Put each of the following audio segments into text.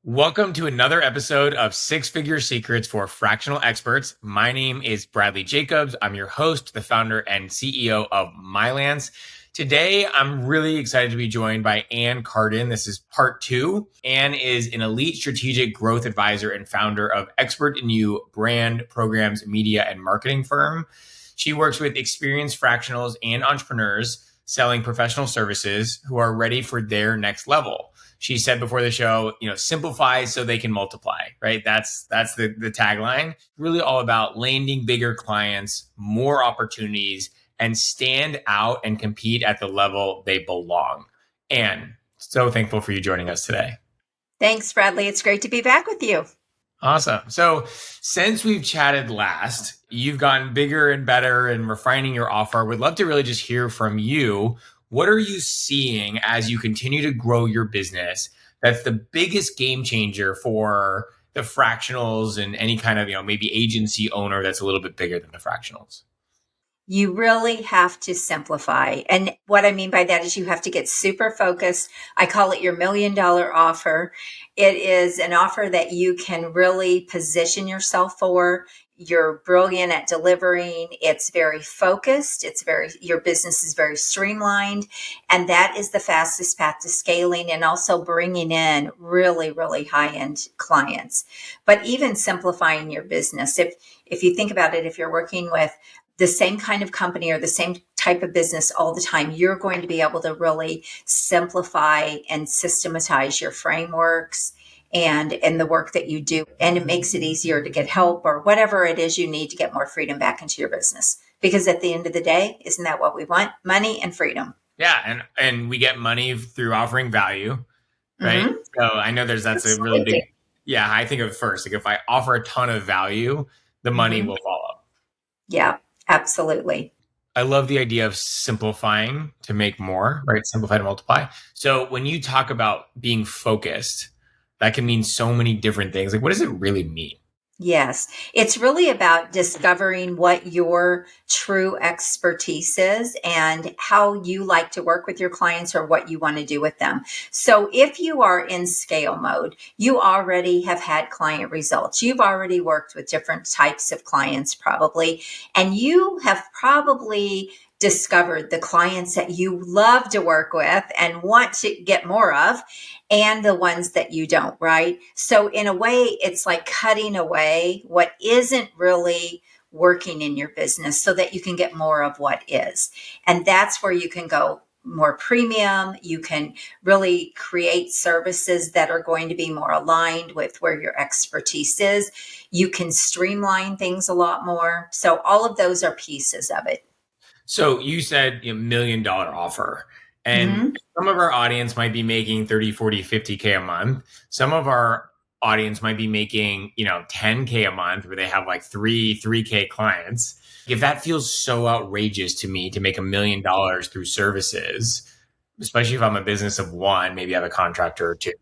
Welcome to another episode of Six Figure Secrets for Fractional Experts. My name is Bradley Jacobs. I'm your host, the founder and CEO of Mylance. Today, I'm really excited to be joined by Ann Carden. This is part two. Ann is an elite strategic growth advisor and founder of Expert in You brand, programs, media, and marketing firm. She works with experienced fractionals and entrepreneurs selling professional services who are ready for their next level. She said before the show, simplify so they can multiply, right? That's the tagline. Really all about landing bigger clients, more opportunities, and stand out and compete at the level they belong. And so thankful for you joining us today. Thanks, Bradley. It's great to be back with you. Awesome. So since we've chatted last, you've gotten bigger and better and refining your offer. Would love to really just hear from you. What are you seeing as you continue to grow your business that's the biggest game changer for the fractionals and any kind of, maybe agency owner that's a little bit bigger than the fractionals? You really have to simplify. And what I mean by that is you have to get super focused. I call it your $1 million offer. It is an offer that you can really position yourself for. You're brilliant at delivering. It's very focused. Your business is very streamlined. And that is the fastest path to scaling and also bringing in really, really high-end clients. But even simplifying your business, if you think about it, if you're working with the same kind of company or the same type of business all the time, you're going to be able to really simplify and systematize your frameworks and the work that you do. And it makes it easier to get help or whatever it is you need to get more freedom back into your business. Because at the end of the day, isn't that what we want? Money and freedom. Yeah. And we get money through offering value, right? Mm-hmm. So I know that's a really big, I think of first, like if I offer a ton of value, the money will follow. Yeah. Absolutely. I love the idea of simplifying to make more, right? Simplify to multiply. So when you talk about being focused, that can mean so many different things. Like, what does it really mean? Yes, it's really about discovering what your true expertise is and how you like to work with your clients or what you want to do with them. So if you are in scale mode, you already have had client results. You've already worked with different types of clients probably, and you have probably discovered the clients that you love to work with and want to get more of and the ones that you don't, right? So in a way, it's like cutting away what isn't really working in your business so that you can get more of what is. And that's where you can go more premium. You can really create services that are going to be more aligned with where your expertise is. You can streamline things a lot more. So all of those are pieces of it. So you said $1 million offer. And some of our audience might be making 30, 40, 50K a month. Some of our audience might be making, 10K a month where they have like 3K clients. If that feels so outrageous to me to make $1 million through services, especially if I'm a business of one, maybe I have a contractor or two,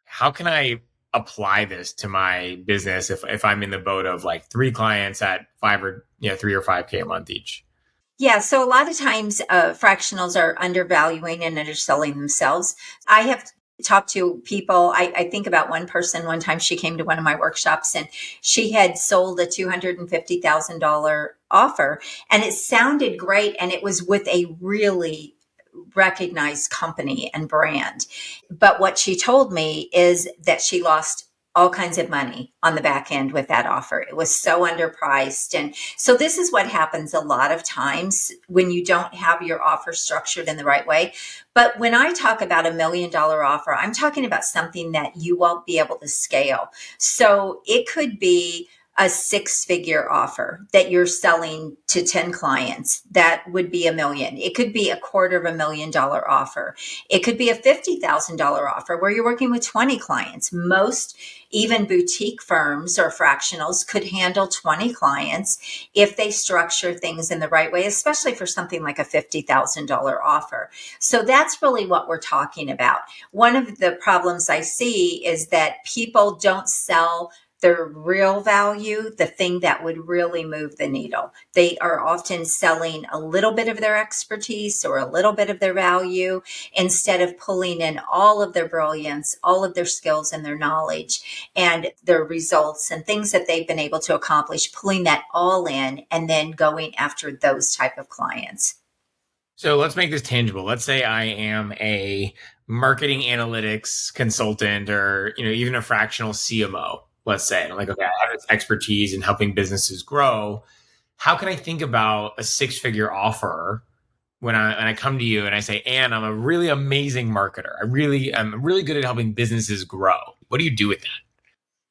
how can I apply this to my business if I'm in the boat of like 3 clients at 3 or 5K a month each? Yeah, so a lot of times fractionals are undervaluing and underselling themselves. I have talked to people. I think about one person one time, she came to one of my workshops and she had sold a $250,000 offer and it sounded great. And it was with a really recognized company and brand. But what she told me is that she lost all kinds of money on the back end with that offer. It was so underpriced. And so this is what happens a lot of times when you don't have your offer structured in the right way. But when I talk about $1 million offer, I'm talking about something that you won't be able to scale. So it could be a 6-figure offer that you're selling to 10 clients. That would be $1 million. It could be $250,000 offer. It could be a $50,000 offer where you're working with 20 clients. Most even boutique firms or fractionals could handle 20 clients if they structure things in the right way, especially for something like a $50,000 offer. So that's really what we're talking about. One of the problems I see is that people don't sell their real value, the thing that would really move the needle. They are often selling a little bit of their expertise or a little bit of their value instead of pulling in all of their brilliance, all of their skills and their knowledge and their results and things that they've been able to accomplish, pulling that all in and then going after those type of clients. So let's make this tangible. Let's say I am a marketing analytics consultant or, even a fractional CMO, let's say. And I'm like, okay, I have this expertise in helping businesses grow. How can I think about a six-figure offer when I come to you and I say, Ann, I'm a really amazing marketer. I'm really good at helping businesses grow. What do you do with that?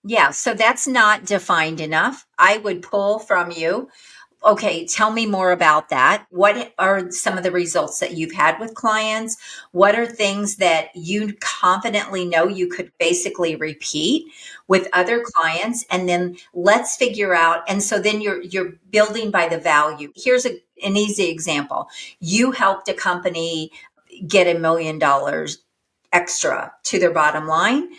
Yeah, so that's not defined enough. I would pull from you. Okay, tell me more about that. What are some of the results that you've had with clients? What are things that you confidently know you could basically repeat with other clients? And then let's figure out. And so then you're building by the value. Here's an easy example. You helped a company get $1 million extra to their bottom line.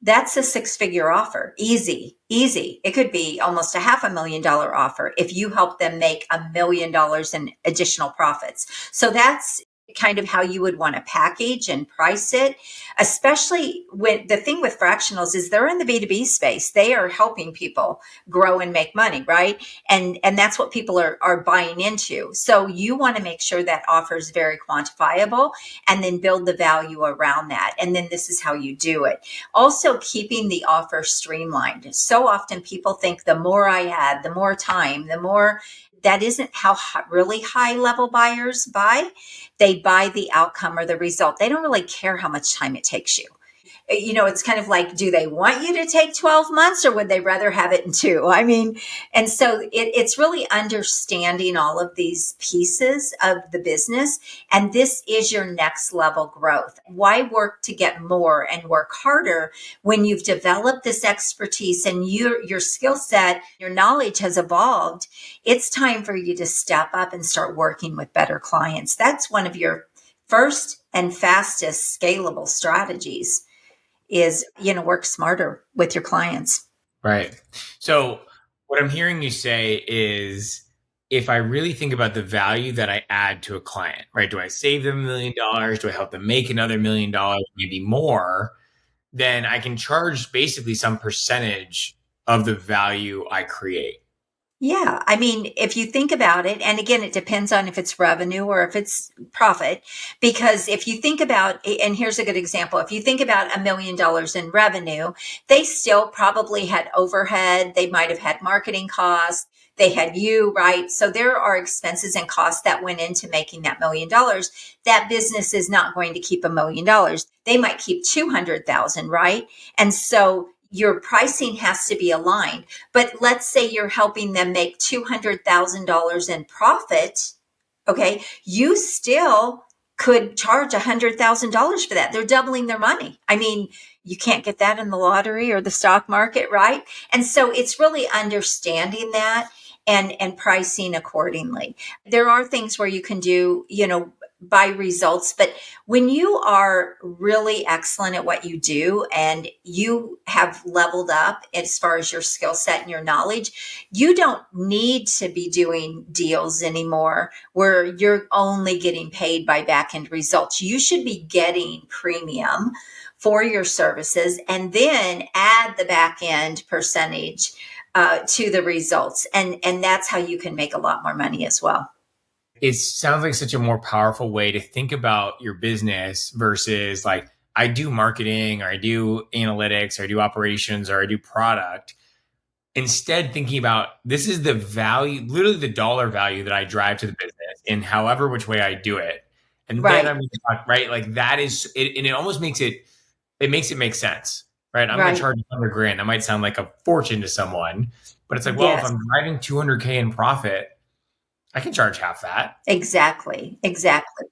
That's a six-figure offer. Easy, easy. It could be almost a $500,000 offer if you help them make $1 million in additional profits. So that's kind of how you would want to package and price it, especially when the thing with fractionals is they're in the B2B space. They are helping people grow and make money, right? And that's what people are buying into. So you want to make sure that offer is very quantifiable and then build the value around that. And then this is how you do it. Also, keeping the offer streamlined. So often people think the more I add, the more time, the more. That isn't how really high level buyers buy. They buy the outcome or the result. They don't really care how much time it takes you. It's kind of like, do they want you to take 12 months or would they rather have it in 2? I mean, and so it's really understanding all of these pieces of the business. And this is your next level growth. Why work to get more and work harder when you've developed this expertise and your skill set, your knowledge has evolved? It's time for you to step up and start working with better clients. That's one of your first and fastest scalable strategies is, work smarter with your clients. Right. So what I'm hearing you say is if I really think about the value that I add to a client, right? Do I save them $1 million? Do I help them make another $1 million, maybe more? Then I can charge basically some percentage of the value I create. Yeah. I mean, if you think about it, and again, it depends on if it's revenue or if it's profit, because if you think about, and here's a good example, if you think about $1 million in revenue, they still probably had overhead. They might have had marketing costs. They had you, right? So there are expenses and costs that went into making that $1 million. That business is not going to keep $1 million. They might keep 200,000, right? And so your pricing has to be aligned. But let's say you're helping them make $200,000 in profit. Okay. You still could charge $100,000 for that. They're doubling their money. I mean, you can't get that in the lottery or the stock market, right? And so it's really understanding that and pricing accordingly. There are things where you can do, by results, but when you are really excellent at what you do and you have leveled up as far as your skill set and your knowledge, you don't need to be doing deals anymore where you're only getting paid by back end results. You should be getting premium for your services and then add the back end percentage to the results. And that's how you can make a lot more money as well. It sounds like such a more powerful way to think about your business versus like I do marketing or I do analytics or I do operations or I do product. Instead, thinking about this is the value, literally the dollar value that I drive to the business in however which way I do it. And then Right. I'm going to talk, right? Like that is it, and it almost makes it make sense, right? I'm going to Right. charge 100 grand. That might sound like a fortune to someone, but it's like, well, if Yes. I'm driving 200K in profit, I can charge half that. Exactly. Exactly.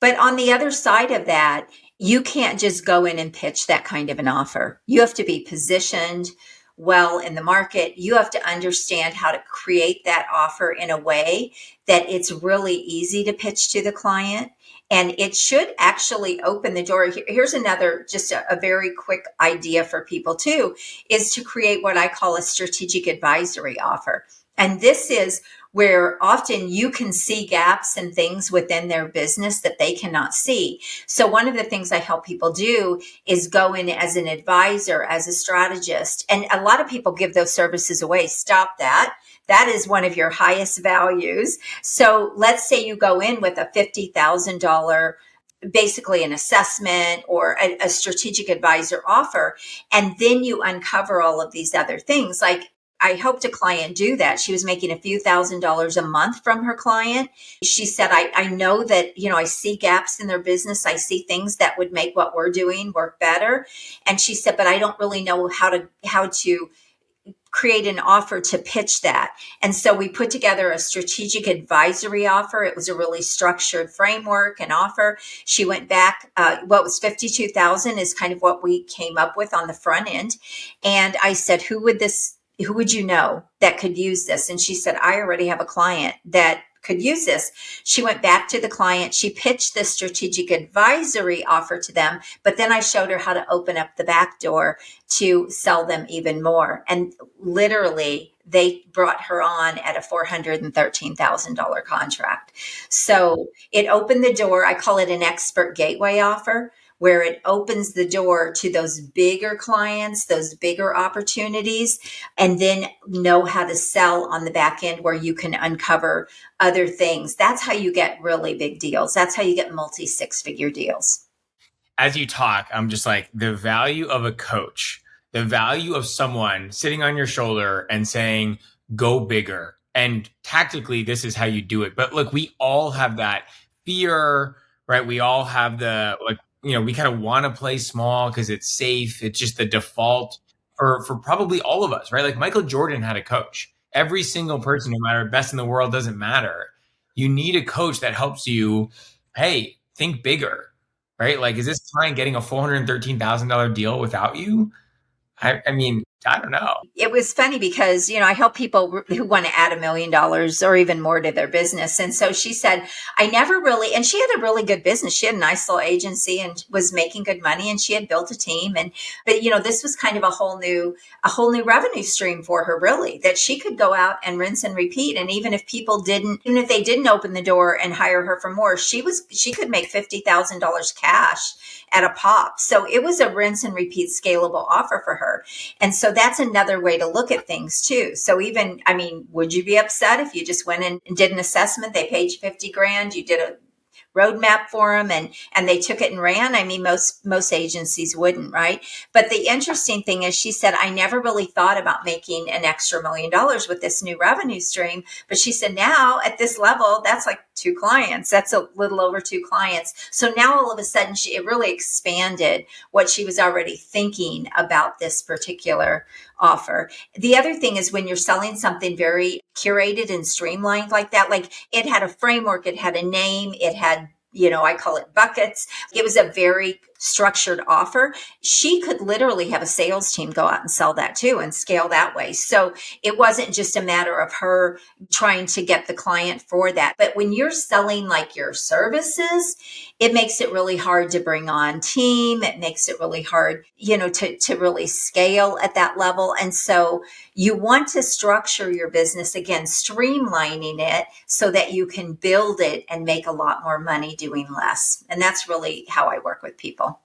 But on the other side of that, you can't just go in and pitch that kind of an offer. You have to be positioned well in the market, you have to understand how to create that offer in a way that it's really easy to pitch to the client. And it should actually open the door. Here's another, just a very quick idea for people too, is to create what I call a strategic advisory offer. And this is where often you can see gaps and things within their business that they cannot see. So one of the things I help people do is go in as an advisor, as a strategist. And a lot of people give those services away. Stop that. That is one of your highest values. So let's say you go in with a $50,000, basically an assessment or a strategic advisor offer, and then you uncover all of these other things. Like, I helped a client do that. She was making a few $1,000s a month from her client. She said, I know that, I see gaps in their business. I see things that would make what we're doing work better. And she said, but I don't really know how to create an offer to pitch that. And so we put together a strategic advisory offer. It was a really structured framework and offer. She went back, what was 52,000 is kind of what we came up with on the front end. And I said, who would you know that could use this? And she said, I already have a client that could use this. She went back to the client. She pitched this strategic advisory offer to them, but then I showed her how to open up the back door to sell them even more. And literally, they brought her on at a $413,000 contract. So it opened the door. I call it an expert gateway offer, where it opens the door to those bigger clients, those bigger opportunities, and then know how to sell on the back end where you can uncover other things. That's how you get really big deals. That's how you get multi-six-figure deals. As you talk, I'm just like, the value of a coach, the value of someone sitting on your shoulder and saying, go bigger. And tactically, this is how you do it. But look, we all have that fear, right? We all have we kind of want to play small because it's safe. It's just the default for probably all of us, right? Like Michael Jordan had a coach. Every single person, no matter best in the world, doesn't matter. You need a coach that helps you, hey, think bigger, right? Like, is this client getting a $413,000 deal without you? I mean, I don't know. It was funny because, I help people who want to add $1 million or even more to their business. And so she said, I never really, and she had a really good business. She had a nice little agency and was making good money, and she had built a team. But this was kind of a whole new revenue stream for her, really, that she could go out and rinse and repeat. And even if they didn't open the door and hire her for more, she could make $50,000 cash at a pop. So it was a rinse and repeat scalable offer for her. And so that's another way to look at things too. So would you be upset if you just went in and did an assessment? They paid you $50,000. You did a roadmap for them and they took it and ran. Most agencies wouldn't, right? But the interesting thing is, she said, I never really thought about making an extra $1 million with this new revenue stream. But she said, now at this level, that's like 2 clients. That's a little over 2 clients. So now all of a sudden it really expanded what she was already thinking about this particular offer. The other thing is, when you're selling something very curated and streamlined like that, like it had a framework, it had a name, it had, I call it buckets. It was a very structured offer. She could literally have a sales team go out and sell that too and scale that way. So it wasn't just a matter of her trying to get the client for that. But when you're selling like your services, it makes it really hard to bring on team. It makes it really hard, to really scale at that level. And so you want to structure your business, again, streamlining it so that you can build it and make a lot more money doing less. And that's really how I work with people.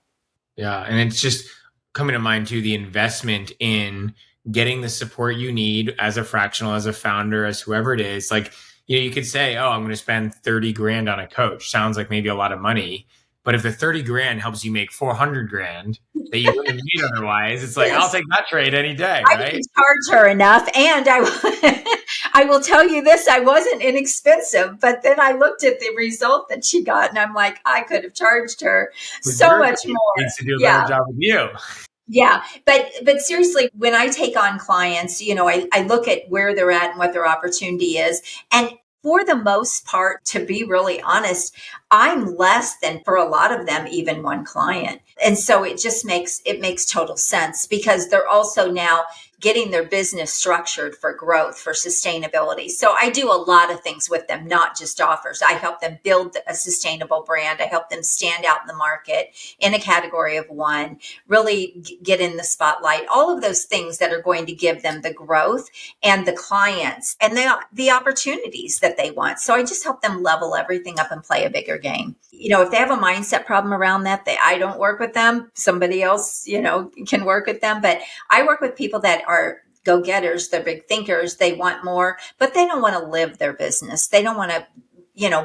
Yeah. And it's just coming to mind too, the investment in getting the support you need as a fractional, as a founder, as whoever it is. Like, you could say, oh, I'm going to spend $30,000 on a coach. Sounds like maybe a lot of money. But if the $30,000 helps you make $400,000 that you wouldn't need otherwise, it's like, yes, I'll take that trade any day, right? I didn't charge her enough. And I will tell you this, I wasn't inexpensive, but then I looked at the result that she got and I'm like, I could have charged her so much more. Needs to do a better job with you. Yeah. But seriously, when I take on clients, I look at where they're at and what their opportunity is. And for the most part, to be really honest, I'm less than, for a lot of them, even one client. And so it makes total sense, because they're also now getting their business structured for growth, for sustainability. So I do a lot of things with them, not just offers. I help them build a sustainable brand. I help them stand out in the market in a category of one, really get in the spotlight, all of those things that are going to give them the growth and the clients and the opportunities that they want. So I just help them level everything up and play a bigger game. If they have a mindset problem around that, I don't work with them. Somebody else, can work with them. But I work with people that are go-getters, they're big thinkers, they want more, but they don't want to live their business. They don't want to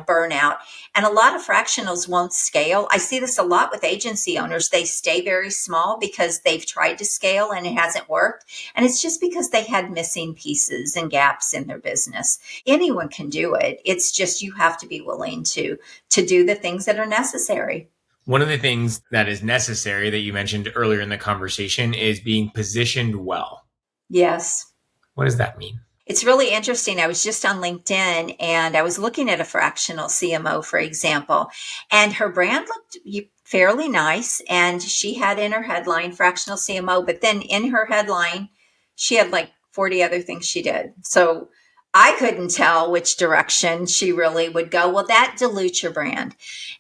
burn out. And a lot of fractionals won't scale. I see this a lot with agency owners. They stay very small because they've tried to scale and it hasn't worked. And it's just because they had missing pieces and gaps in their business. Anyone can do it. It's just you have to be willing to do the things that are necessary. One of the things that is necessary that you mentioned earlier in the conversation is being positioned well. Yes. What does that mean? It's really interesting. I was just on LinkedIn and I was looking at a fractional CMO, for example, and her brand looked fairly nice. And she had in her headline fractional CMO, but then in her headline, she had like 40 other things she did. So I couldn't tell which direction she really would go. Well, that dilutes your brand.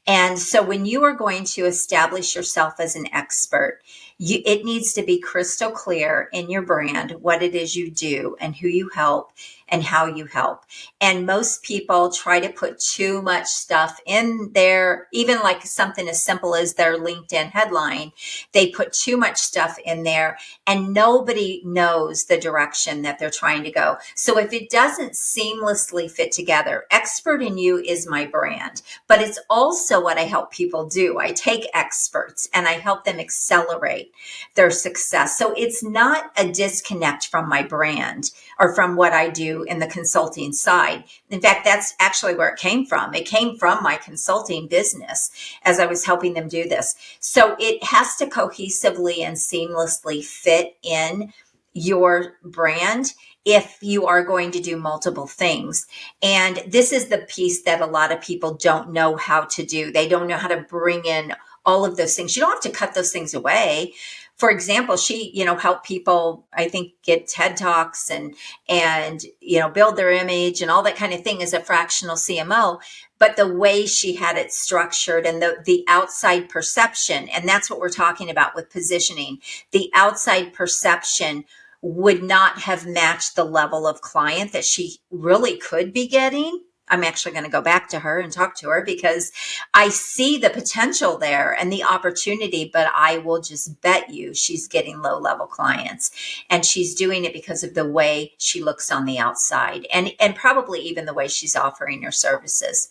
And so when you are going to establish yourself as an expert, it needs to be crystal clear in your brand what it is you do and who you help and how you help. And most people try to put too much stuff in there, even like something as simple as their LinkedIn headline. They put too much stuff in there and nobody knows the direction that they're trying to go. So if it doesn't seamlessly fit together, Expert in You is my brand, but it's also what I help people do. I take experts and I help them accelerate their success. So it's not a disconnect from my brand or from what I do in the consulting side. In fact, that's actually where it came from. It came from my consulting business as I was helping them do this. So it has to cohesively and seamlessly fit in your brand if you are going to do multiple things. And this is the piece that a lot of people don't know how to do. They don't know how to bring in all of those things. You don't have to cut those things away. For example, she, helped people, I think, get TED Talks and build their image and all that kind of thing as a fractional CMO. But the way she had it structured and the outside perception, and that's what we're talking about with positioning, the outside perception would not have matched the level of client that she really could be getting. I'm actually going to go back to her and talk to her because I see the potential there and the opportunity, but I will just bet you she's getting low level clients and she's doing it because of the way she looks on the outside and probably even the way she's offering her services.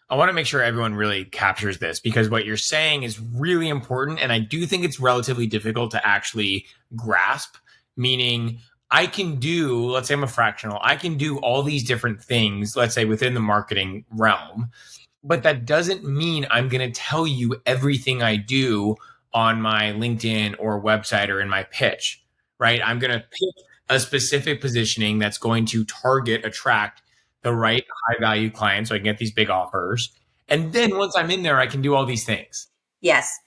I want to make sure everyone really captures this because what you're saying is really important. And I do think it's relatively difficult to actually grasp, meaning I can do, let's say I'm a fractional, I can do all these different things, let's say within the marketing realm, but that doesn't mean I'm going to tell you everything I do on my LinkedIn or website or in my pitch, right? I'm going to pick a specific positioning that's going to attract the right high value clients so I can get these big offers. And then once I'm in there, I can do all these things. Yes.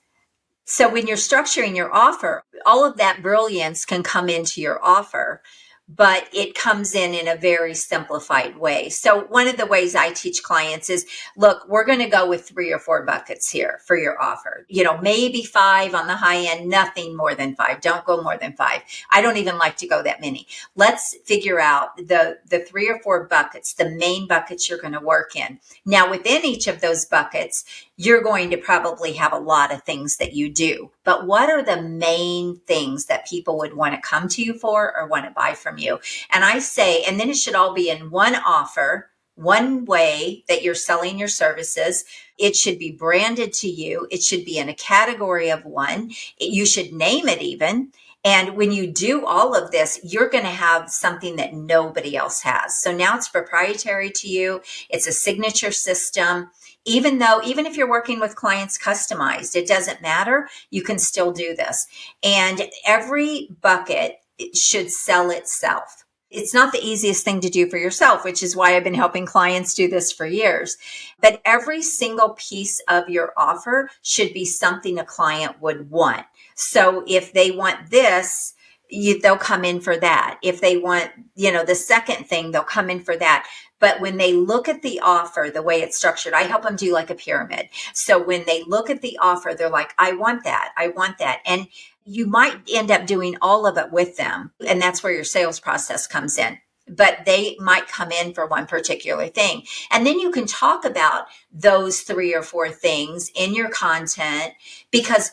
So when you're structuring your offer, all of that brilliance can come into your offer, but it comes in a very simplified way. So one of the ways I teach clients is, look, we're going to go with 3 or 4 buckets here for your offer. Maybe 5 on the high end, nothing more than 5. Don't go more than 5. I don't even like to go that many. Let's figure out the 3 or 4 buckets, the main buckets you're going to work in. Now, within each of those buckets, you're going to probably have a lot of things that you do. But what are the main things that people would want to come to you for or want to buy from you? And I say, and then it should all be in one offer, one way that you're selling your services. It should be branded to you. It should be in a category of one. You should name it even. And when you do all of this, you're going to have something that nobody else has. So now it's proprietary to you. It's a signature system. Even if you're working with clients customized, it doesn't matter. You can still do this. And every bucket should sell itself. It's not the easiest thing to do for yourself, which is why I've been helping clients do this for years. But every single piece of your offer should be something a client would want. So if they want this, they'll come in for that. If they want, the second thing, they'll come in for that. But when they look at the offer, the way it's structured, I help them do like a pyramid. So when they look at the offer, they're like, I want that. I want that. And you might end up doing all of it with them. And that's where your sales process comes in. But they might come in for one particular thing. And then you can talk about those 3 or 4 things in your content, because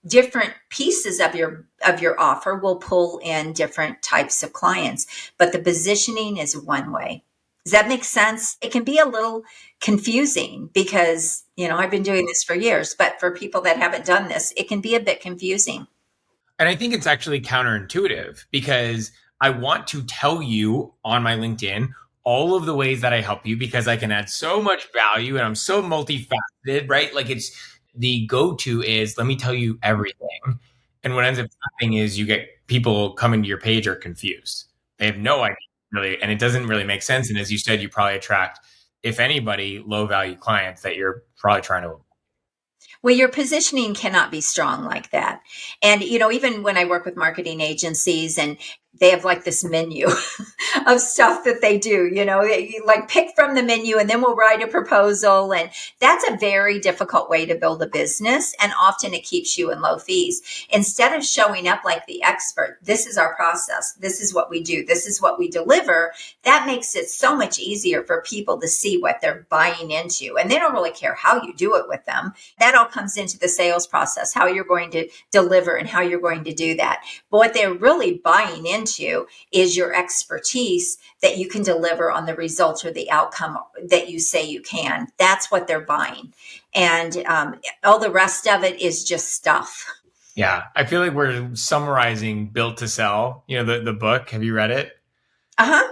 different pieces of your offer will pull in different types of clients. But the positioning is one way. Does that make sense? It can be a little confusing because, I've been doing this for years, but for people that haven't done this, it can be a bit confusing. And I think it's actually counterintuitive because I want to tell you on my LinkedIn all of the ways that I help you because I can add so much value and I'm so multifaceted, right? Like it's the go-to is let me tell you everything. And what ends up happening is you get people coming to your page are confused. They have no idea really, and it doesn't really make sense. And as you said, you probably attract, if anybody, low value clients that you're probably trying to. Well, your positioning cannot be strong like that. And, even when I work with marketing agencies and they have like this menu of stuff that they do, like pick from the menu and then we'll write a proposal. And that's a very difficult way to build a business. And often it keeps you in low fees. Instead of showing up like the expert, this is our process. This is what we do. This is what we deliver. That makes it so much easier for people to see what they're buying into. And they don't really care how you do it with them. That all comes into the sales process, how you're going to deliver and how you're going to do that. But what they're really buying into is your expertise that you can deliver on the results or the outcome that you say you can. That's what they're buying. And all the rest of it is just stuff. Yeah. I feel like we're summarizing Built to Sell, the book. Have you read it?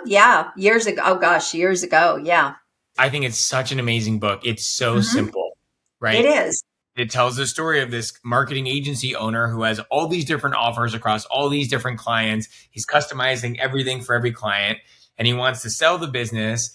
Yeah. Years ago. Oh gosh, years ago. Yeah. I think it's such an amazing book. It's so simple, right? It is. It tells the story of this marketing agency owner who has all these different offers across all these different clients. He's customizing everything for every client and he wants to sell the business.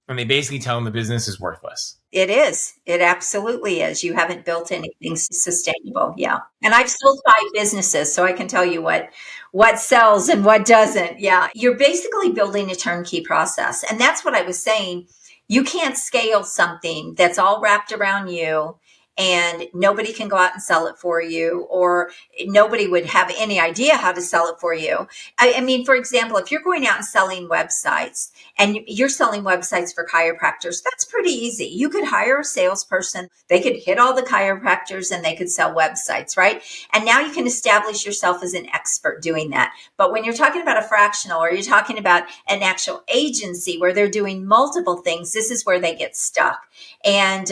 And they basically tell him the business is worthless. It is. It absolutely is. You haven't built anything sustainable. Yeah. And I've sold 5 businesses, so I can tell you what sells and what doesn't. Yeah. You're basically building a turnkey process. And that's what I was saying. You can't scale something that's all wrapped around you and nobody can go out and sell it for you, or nobody would have any idea how to sell it for you. I mean, for example, if you're going out and selling websites and you're selling websites for chiropractors, that's pretty easy. You could hire a salesperson. They could hit all the chiropractors and they could sell websites, right? And now you can establish yourself as an expert doing that. But when you're talking about a fractional or you're talking about an actual agency where they're doing multiple things, this is where they get stuck. And,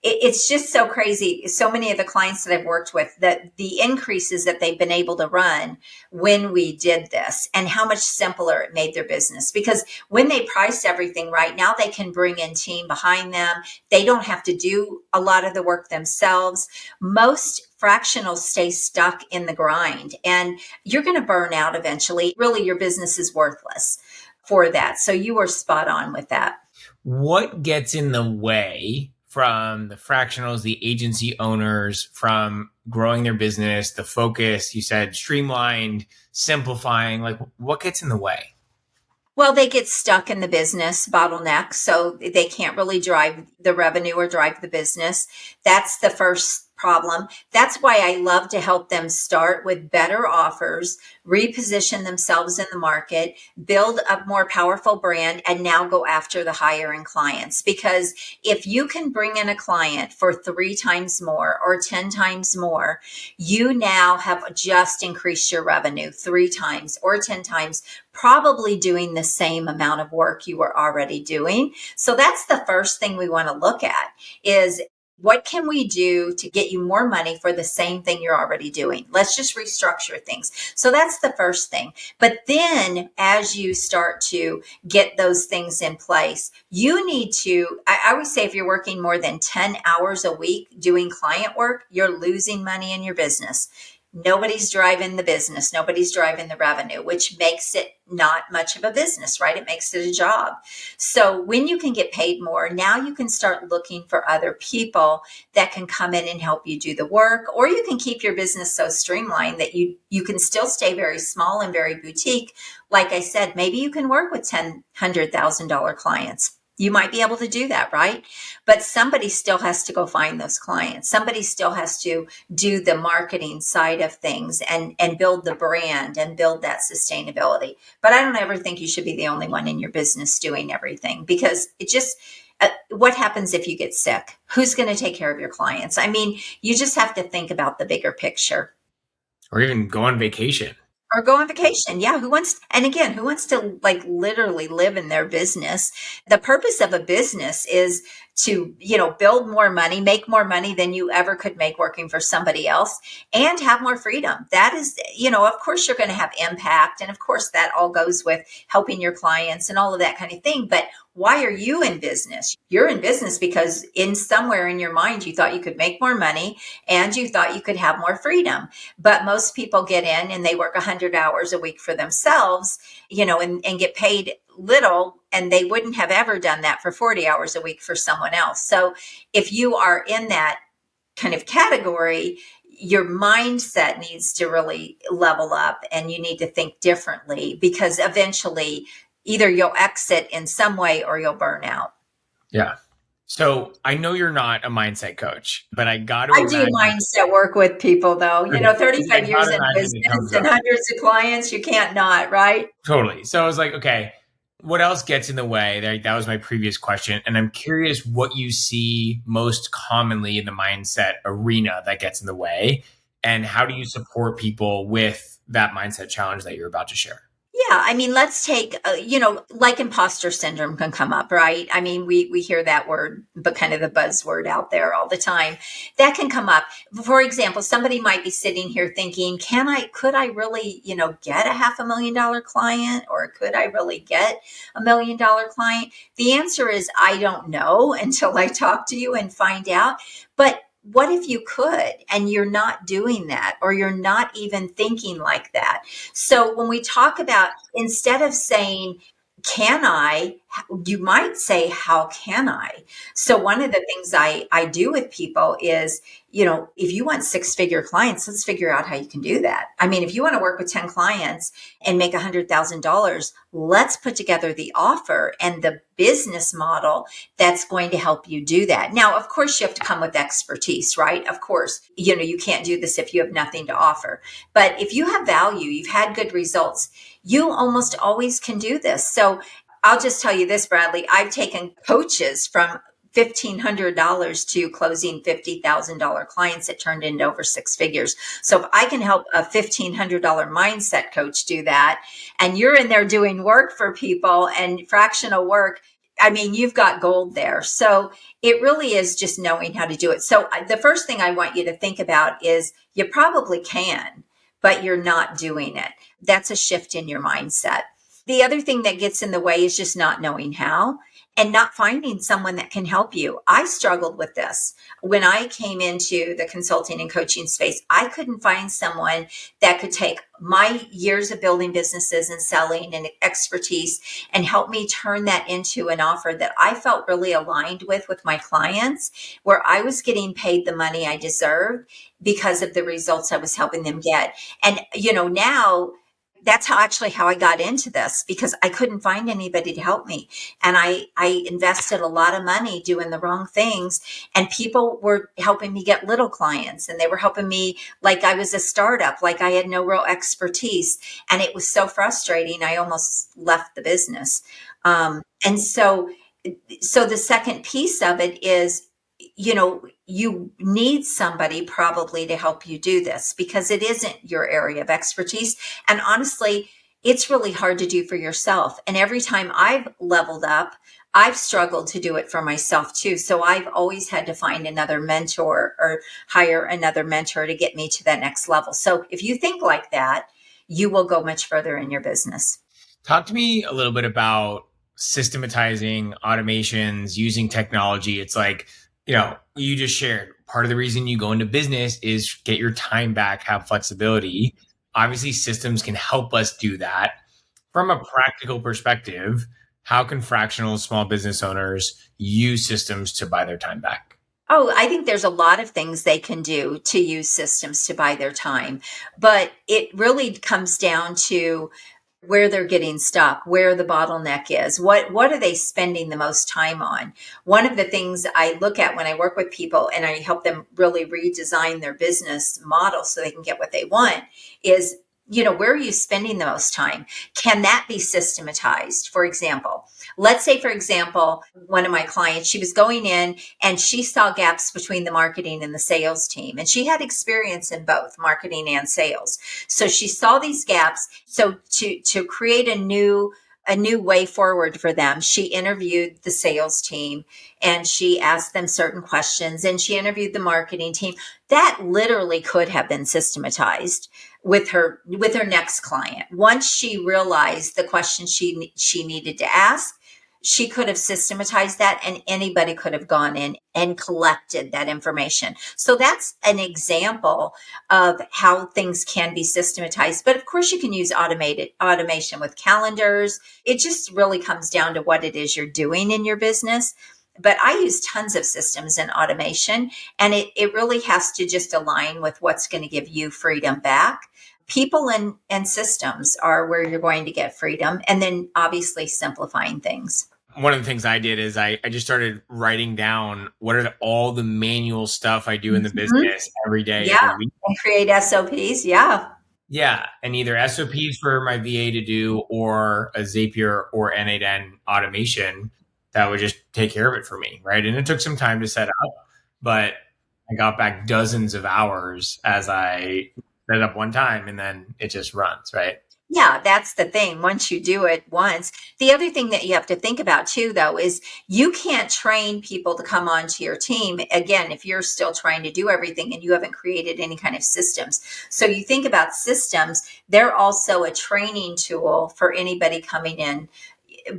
it's just so crazy. So many of the clients that I've worked with, that the increases that they've been able to run when we did this and how much simpler it made their business. Because when they priced everything right, now they can bring in team behind them. They don't have to do a lot of the work themselves. Most fractionals stay stuck in the grind and you're going to burn out eventually. Really, your business is worthless for that. So you were spot on with that. What gets in the way from the fractionals, the agency owners, from growing their business, the focus, you said streamlined, simplifying, like what gets in the way? Well, they get stuck in the business bottleneck, so they can't really drive the revenue or drive the business. That's the first problem. That's why I love to help them start with better offers, reposition themselves in the market, build a more powerful brand, and now go after the higher end clients. Because if you can bring in a client for 3 times more or 10 times more, you now have just increased your revenue 3 times or 10 times, probably doing the same amount of work you were already doing. So that's the first thing we want to look at is, what can we do to get you more money for the same thing you're already doing? Let's just restructure things. So that's the first thing. But then as you start to get those things in place, you need to, I always say if you're working more than 10 hours a week doing client work, you're losing money in your business. Nobody's driving the business, nobody's driving the revenue, which makes it not much of a business, right? It makes it a job. So when you can get paid more, now you can start looking for other people that can come in and help you do the work, or you can keep your business so streamlined that you can still stay very small and very boutique. Like I said, maybe you can work with $100,000 clients. You might be able to do that, right? But somebody still has to go find those clients. Somebody still has to do the marketing side of things and build the brand and build that sustainability. But I don't ever think you should be the only one in your business doing everything, because it just, what happens if you get sick? Who's going to take care of your clients? I mean, you just have to think about the bigger picture. Or even go on vacation. Or go on vacation. Yeah. Who wants to like literally live in their business? The purpose of a business is to, build more money, make more money than you ever could make working for somebody else, and have more freedom. That is, of course you're going to have impact. And of course that all goes with helping your clients and all of that kind of thing. But why are you in business? You're in business because in somewhere in your mind, you thought you could make more money and you thought you could have more freedom. But most people get in and they work 100 hours a week for themselves, and get paid little, and they wouldn't have ever done that for 40 hours a week for someone else. So if you are in that kind of category, your mindset needs to really level up and you need to think differently, because eventually either you'll exit in some way or you'll burn out. Yeah. So I know you're not a mindset coach, but I got to I do imagine. mindset work with people though, Okay, I 35 years gotta in imagine it business comes and up. hundreds of clients, you can't not, right? Totally. So I was like, okay, what else gets in the way? That was my previous question. And I'm curious what you see most commonly in the mindset arena that gets in the way. And how do you support people with that mindset challenge that you're about to share? Yeah, I mean, let's take, like imposter syndrome can come up, right? I mean, we hear that word, but kind of the buzzword out there all the time. That can come up. For example, somebody might be sitting here thinking, could I really, get a $500,000 client, or could I really get $1 million client? The answer is, I don't know until I talk to you and find out. But what if you could, and you're not doing that, or you're not even thinking like that? So when we talk about, instead of saying, can I, you might say, how can I? So one of the things I do with people is, if you want 6-figure clients, let's figure out how you can do that. I mean, if you want to work with 10 clients and make $100,000, let's put together the offer and the business model that's going to help you do that. Now, of course, you have to come with expertise, right? Of course, you can't do this if you have nothing to offer. But if you have value, you've had good results, you almost always can do this. So I'll just tell you this, Bradley, I've taken coaches from $1,500 to closing $50,000 clients that turned into over 6 figures. So if I can help a $1,500 mindset coach do that, and you're in there doing work for people and fractional work, I mean, you've got gold there. So it really is just knowing how to do it. So the first thing I want you to think about is you probably can, but you're not doing it. That's a shift in your mindset. The other thing that gets in the way is just not knowing how and not finding someone that can help you. I struggled with this. When I came into the consulting and coaching space, I couldn't find someone that could take my years of building businesses and selling and expertise and help me turn that into an offer that I felt really aligned with my clients, where I was getting paid the money I deserved because of the results I was helping them get. And, now that's how I got into this, because I couldn't find anybody to help me. And I invested a lot of money doing the wrong things, and people were helping me get little clients, and they were helping me like I was a startup, like I had no real expertise. And it was so frustrating. I almost left the business. And so the second piece of it is, you need somebody probably to help you do this, because it isn't your area of expertise. And honestly, it's really hard to do for yourself. And every time I've leveled up, I've struggled to do it for myself too. So I've always had to find another mentor or hire another mentor to get me to that next level. So if you think like that, you will go much further in your business. Talk to me a little bit about systematizing automations, using technology. It's like, you just shared part of the reason you go into business is get your time back, have flexibility. Obviously, systems can help us do that. From a practical perspective, how can fractional small business owners use systems to buy their time back? Oh, I think there's a lot of things they can do to use systems to buy their time, but it really comes down to where they're getting stuck, where the bottleneck is, what are they spending the most time on. One of the things I look at when I work with people and I help them really redesign their business model so they can get what they want is, where are you spending the most time? Can that be systematized? For example, let's say, for example, one of my clients, she was going in and she saw gaps between the marketing and the sales team. And she had experience in both marketing and sales. So she saw these gaps. So to create a new way forward for them, she interviewed the sales team and she asked them certain questions and she interviewed the marketing team. That literally could have been systematized with her next client. Once she realized the question she needed to ask, she could have systematized that and anybody could have gone in and collected that information. So that's an example of how things can be systematized. But of course you can use automation with calendars. It just really comes down to what it is you're doing in your business. But I use tons of systems and automation, and it really has to just align with what's going to give you freedom back. People and systems are where you're going to get freedom, and then obviously simplifying things. One of the things I did is I just started writing down what are all the manual stuff I do in the business every day, Yeah, every week. and create SOPs. Yeah. Yeah, and either SOPs for my VA to do or a Zapier or N8N automation that would just take care of it for me, right? And it took some time to set up, but I got back dozens of hours as I set it up one time, and then it just runs, right? Yeah, that's the thing. Once you do it once, the other thing that you have to think about too, though, is you can't train people to come onto your team. Again, if you're still trying to do everything and you haven't created any kind of systems. So you think about systems, they're also a training tool for anybody coming in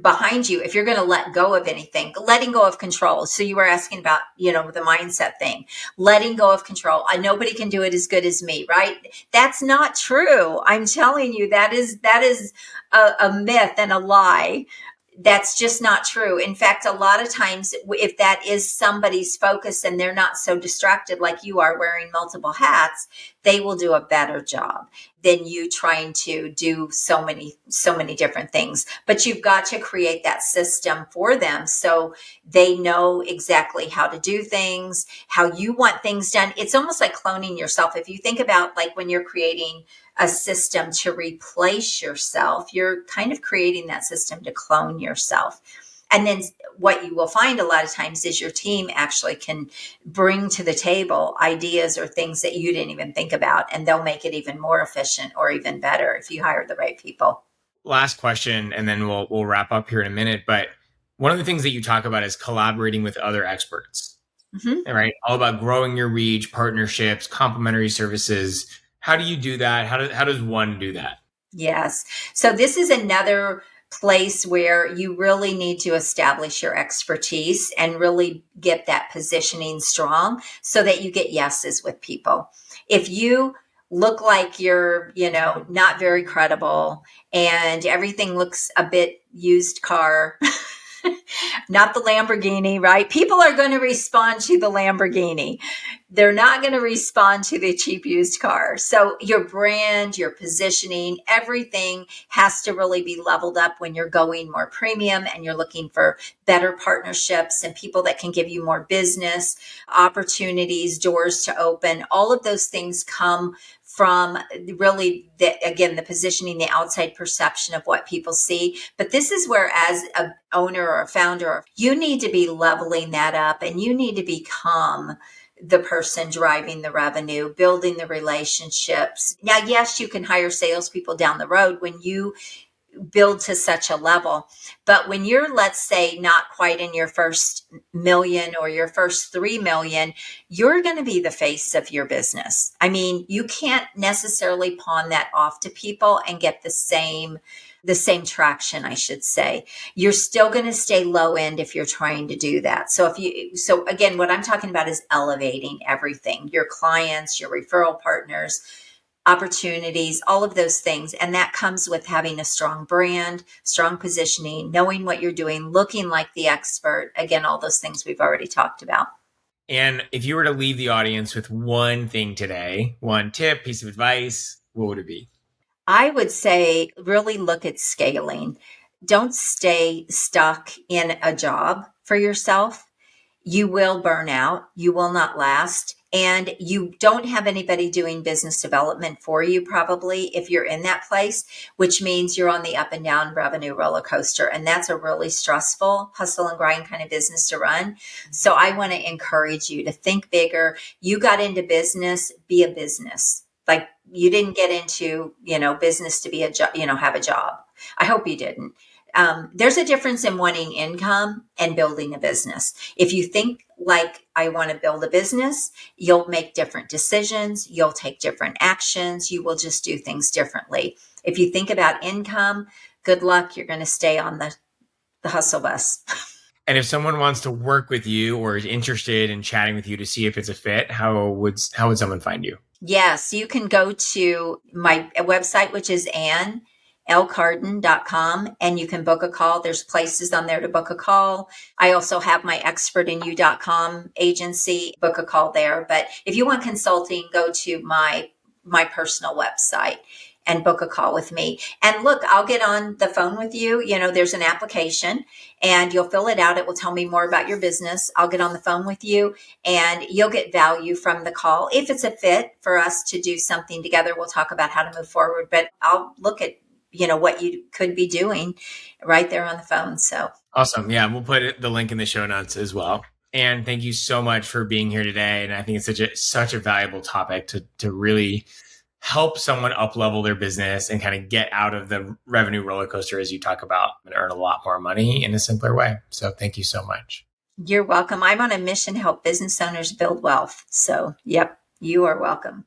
behind you. If you're going to let go of anything, letting go of control. So you were asking about, the mindset thing, letting go of control. Nobody can do it as good as me, right? That's not true. I'm telling you, that is a myth and a lie. That's just not true. In fact, a lot of times, if that is somebody's focus and they're not so distracted like you are wearing multiple hats, they will do a better job than you trying to do so many different things. But you've got to create that system for them so they know exactly how to do things, how you want things done. It's almost like cloning yourself. If you think about like when you're creating a system to replace yourself, you're kind of creating that system to clone yourself. And then what you will find a lot of times is your team actually can bring to the table ideas or things that you didn't even think about, and they'll make it even more efficient or even better if you hire the right people. Last question, and then we'll wrap up here in a minute. But one of the things that you talk about is collaborating with other experts, right? All about growing your reach, partnerships, complementary services. How do you do that? How does one do that? Yes. So this is another place where you really need to establish your expertise and really get that positioning strong so that you get yeses with people. If you look like you're, not very credible and everything looks a bit used car, not the Lamborghini, right? People are going to respond to the Lamborghini. They're not going to respond to the cheap used car. So your brand, your positioning, everything has to really be leveled up when you're going more premium and you're looking for better partnerships and people that can give you more business opportunities, doors to open. All of those things come from really the positioning, the outside perception of what people see. But this is where, as an owner or a founder, you need to be leveling that up and you need to become the person driving the revenue, building the relationships. Now, yes, you can hire salespeople down the road when you build to such a level. But when you're, let's say, not quite in your first million or your first 3 million, you're going to be the face of your business. I mean, you can't necessarily pawn that off to people and get the same traction, I should say. You're still going to stay low end if you're trying to do that. So again, what I'm talking about is elevating everything, your clients, your referral partners, opportunities, all of those things. And that comes with having a strong brand, strong positioning, knowing what you're doing, looking like the expert. Again, all those things we've already talked about. And if you were to leave the audience with one thing today, one tip, piece of advice, what would it be? I would say really look at scaling. Don't stay stuck in a job for yourself. You will burn out. You will not last. And you don't have anybody doing business development for you, probably, if you're in that place, which means you're on the up and down revenue roller coaster. And that's a really stressful hustle and grind kind of business to run. So I want to encourage you to think bigger. You got into business, be a business. Like, you didn't get into, business to be a job, have a job. I hope you didn't. There's a difference in wanting income and building a business. If you think like, I want to build a business, you'll make different decisions. You'll take different actions. You will just do things differently. If you think about income, good luck. You're going to stay on the hustle bus. And if someone wants to work with you or is interested in chatting with you to see if it's a fit, how would someone find you? Yes, you can go to my website, which is anncarden.com, and you can book a call. There's places on there to book a call. I also have my expertinyou.com agency, book a call there. But if you want consulting, go to my personal website and book a call with me. And look, I'll get on the phone with you. There's an application and you'll fill it out. It will tell me more about your business. I'll get on the phone with you and you'll get value from the call. If it's a fit for us to do something together, we'll talk about how to move forward, but I'll look at, what you could be doing right there on the phone. So awesome. Yeah. We'll put the link in the show notes as well. And thank you so much for being here today. And I think it's such a valuable topic to really help someone up level their business and kind of get out of the revenue roller coaster, as you talk about, and earn a lot more money in a simpler way. So thank you so much. You're welcome. I'm on a mission to help business owners build wealth. So, yep, you are welcome.